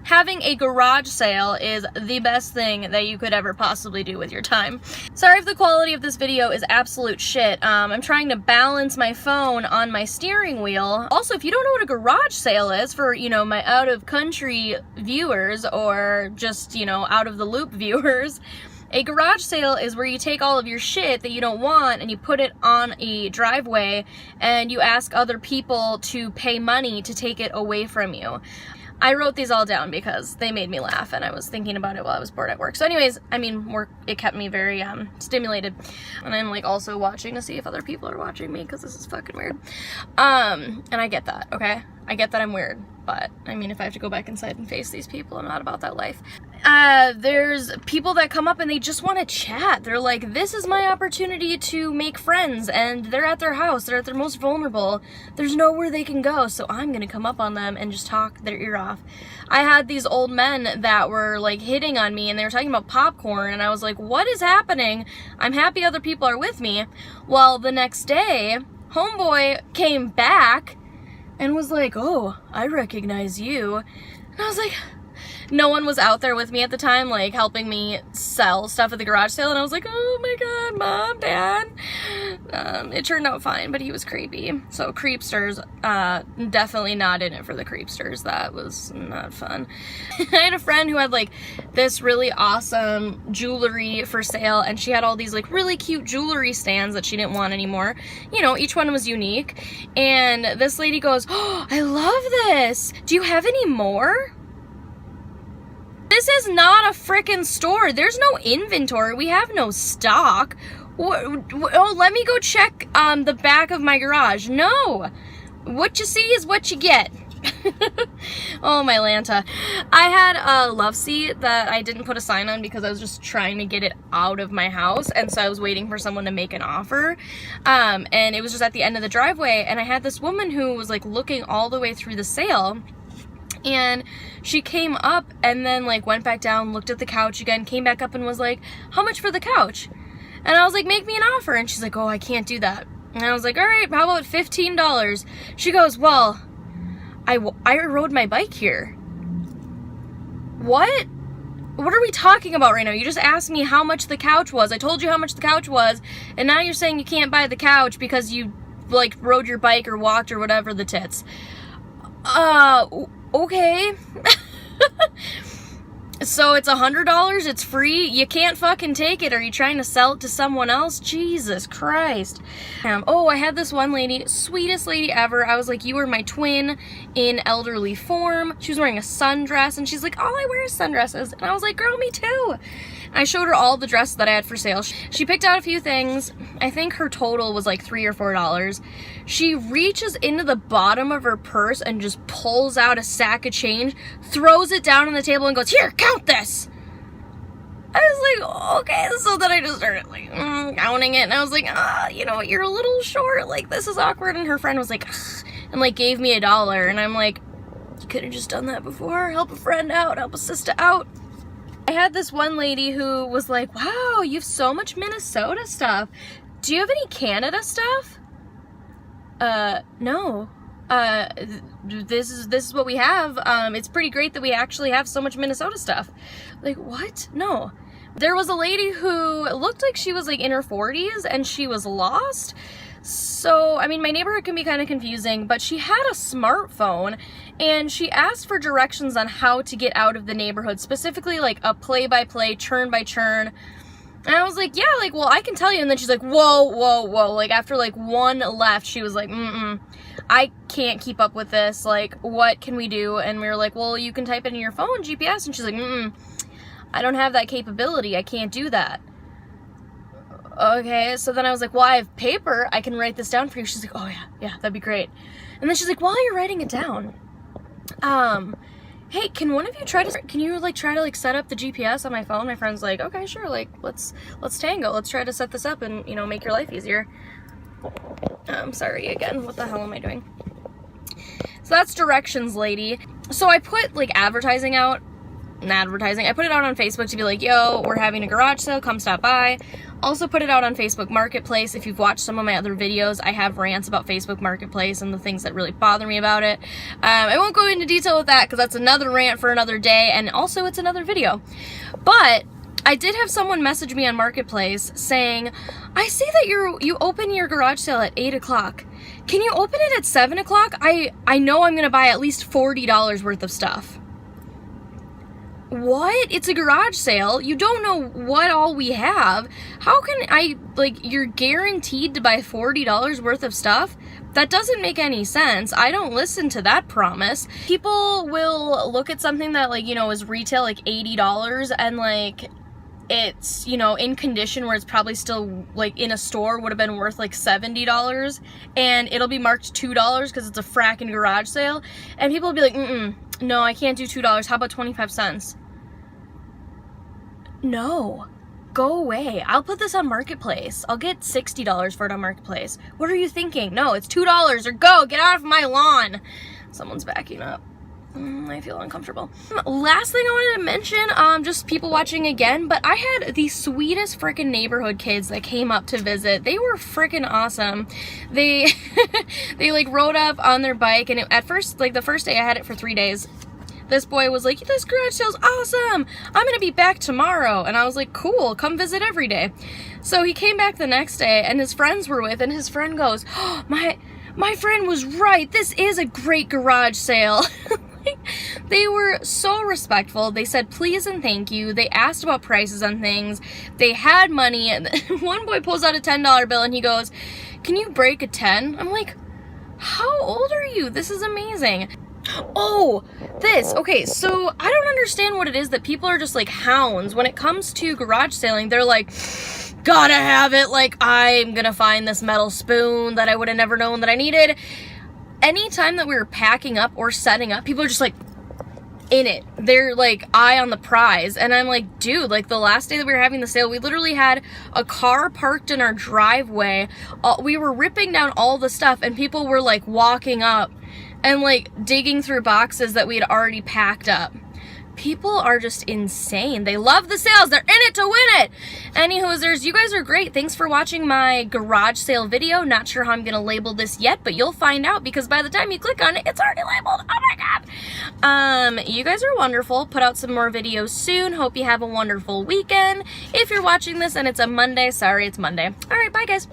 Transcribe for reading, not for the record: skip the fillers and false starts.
having a garage sale is the best thing that you could ever possibly do with your time. Sorry if the quality of this video is absolute shit. I'm trying to balance my phone on my steering wheel. Also, if you don't know what a garage sale is for, you know, my out-of-country viewers or just, you know, out-of-the-loop viewers, a garage sale is where you take all of your shit that you don't want and you put it on a driveway and you ask other people to pay money to take it away from you. I wrote these all down because they made me laugh and I was thinking about it while I was bored at work. So anyways, I mean, it kept me very stimulated. And I'm like also watching to see if other people are watching me because this is fucking weird. And I get that, okay? I get that I'm weird, but I mean, if I have to go back inside and face these people, I'm not about that life. There's people that come up and they just want to chat. They're like, this is my opportunity to make friends, and they're at their house, they're at their most vulnerable, there's nowhere they can go, so I'm gonna come up on them and just talk their ear off. I had these old men that were like hitting on me and they were talking about popcorn, and I was like, what is happening? I'm happy other people are with me. Well, the next day, homeboy came back and was like, oh, I recognize you. And I was like, no one was out there with me at the time, like, helping me sell stuff at the garage sale, and I was like, oh my god, Mom, Dad. It turned out fine, but he was creepy. So, creepsters, definitely not in it for the creepsters. That was not fun. I had a friend who had, like, this really awesome jewelry for sale, and she had all these, like, really cute jewelry stands that she didn't want anymore. You know, each one was unique, and this lady goes, oh, I love this! Do you have any more? This is not a frickin' store. There's no inventory. We have no stock. Oh, let me go check the back of my garage. No. What you see is what you get. Oh, my Lanta. I had a love seat that I didn't put a sign on because I was just trying to get it out of my house, and so I was waiting for someone to make an offer, and it was just at the end of the driveway, and I had this woman who was like looking all the way through the sale. And she came up and then like went back down, looked at the couch again, came back up and was like, how much for the couch? And I was like, make me an offer. And she's like, oh, I can't do that. And I was like, all right, how about $15? She goes, well, I rode my bike here. What? What are we talking about right now? You just asked me how much the couch was. I told you how much the couch was. And now you're saying you can't buy the couch because you like rode your bike or walked or whatever the tits. Okay. So it's $100, it's free, you can't fucking take it. Are you trying to sell it to someone else? Jesus Christ. Oh, I had this one lady, sweetest lady ever. I was like, you were my twin in elderly form. She was wearing a sundress, and she's like, all I wear is sundresses. And I was like, girl, me too. I showed her all the dresses that I had for sale. She picked out a few things. I think her total was like $3 or $4. She reaches into the bottom of her purse and just pulls out a sack of change, throws it down on the table and goes, here, count this. I was like, okay. So then I just started like counting it, and I was like, you know what, you're a little short, like this is awkward. And her friend was like, ugh, and like gave me $1, and I'm like, you could have just done that before. Help a friend out, help a sister out. I had this one lady who was like, wow, you have so much Minnesota stuff. Do you have any Canada stuff? No. This is what we have. It's pretty great that we actually have so much Minnesota stuff. Like, what? No. There was a lady who looked like she was like in her 40s and she was lost. So, I mean, my neighborhood can be kind of confusing, but she had a smartphone and she asked for directions on how to get out of the neighborhood, specifically like a play-by-play, churn-by-churn. And I was like, yeah, like, well, I can tell you. And then she's like, whoa, whoa, whoa. Like, after like one left, she was like, I can't keep up with this. Like, what can we do? And we were like, well, you can type it in your phone, GPS. And she's like, I don't have that capability. I can't do that. Okay, so then I was like, well, I have paper. I can write this down for you. She's like, oh, yeah, that'd be great. And then she's like, while you're writing it down, hey, can one of you try to set up the GPS on my phone? My friend's like, okay, sure, like, let's tango. Let's try to set this up and, you know, make your life easier. Sorry again, what the hell am I doing? So that's directions, lady. So I put, like, advertising out advertising. I put it out on Facebook to be like, yo, we're having a garage sale, come stop by. Also put it out on Facebook Marketplace. If you've watched some of my other videos, I have rants about Facebook Marketplace and the things that really bother me about it. I won't go into detail with that because that's another rant for another day, and also it's another video. But I did have someone message me on Marketplace saying, I see that you open your garage sale at 8 o'clock. Can you open it at 7 o'clock? I know I'm going to buy at least $40 worth of stuff. What? It's a garage sale. You don't know what all we have. How can I, like, you're guaranteed to buy $40 worth of stuff? That doesn't make any sense. I don't listen to that promise. People will look at something that, like, you know, is retail like $80 and, like, it's, you know, in condition where it's probably still, like, in a store would have been worth like $70, and it'll be marked $2 because it's a fracking garage sale, and people will be like, no, I can't do $2. How about 25 cents? No. Go away. I'll put this on Marketplace. I'll get $60 for it on Marketplace. What are you thinking? No, it's $2 or go. Get out of my lawn. Someone's backing up. I feel uncomfortable. Last thing I wanted to mention, just people watching again, but I had the sweetest freaking neighborhood kids that came up to visit. They were freaking awesome. They like rode up on their bike, and at first, like the first day I had it for 3 days, this boy was like, this garage sale's awesome. I'm gonna be back tomorrow. And I was like, cool, come visit every day. So he came back the next day, and his friends were with, and his friend goes, oh, my friend was right. This is a great garage sale. They were so respectful. They said please and thank you. They asked about prices on things. They had money. One boy pulls out a $10 bill and he goes, can you break a 10? I'm like, how old are you? This is amazing. Oh, this. Okay, so I don't understand what it is that people are just like hounds. When it comes to garage selling, they're like, gotta have it. Like, I'm gonna find this metal spoon that I would have never known that I needed. Anytime that we were packing up or setting up, people are just like in it. They're like eye on the prize. And I'm like, dude, like the last day that we were having the sale, we literally had a car parked in our driveway. We were ripping down all the stuff, and people were like walking up and like digging through boxes that we had already packed up. People are just insane. They love the sales. They're in it to win it. Anywhoozers, you guys are great. Thanks for watching my garage sale video. Not sure how I'm going to label this yet, but you'll find out because by the time you click on it, it's already labeled. Oh my God. You guys are wonderful. Put out some more videos soon. Hope you have a wonderful weekend. If you're watching this and it's a Monday, sorry, it's Monday. All right, bye guys.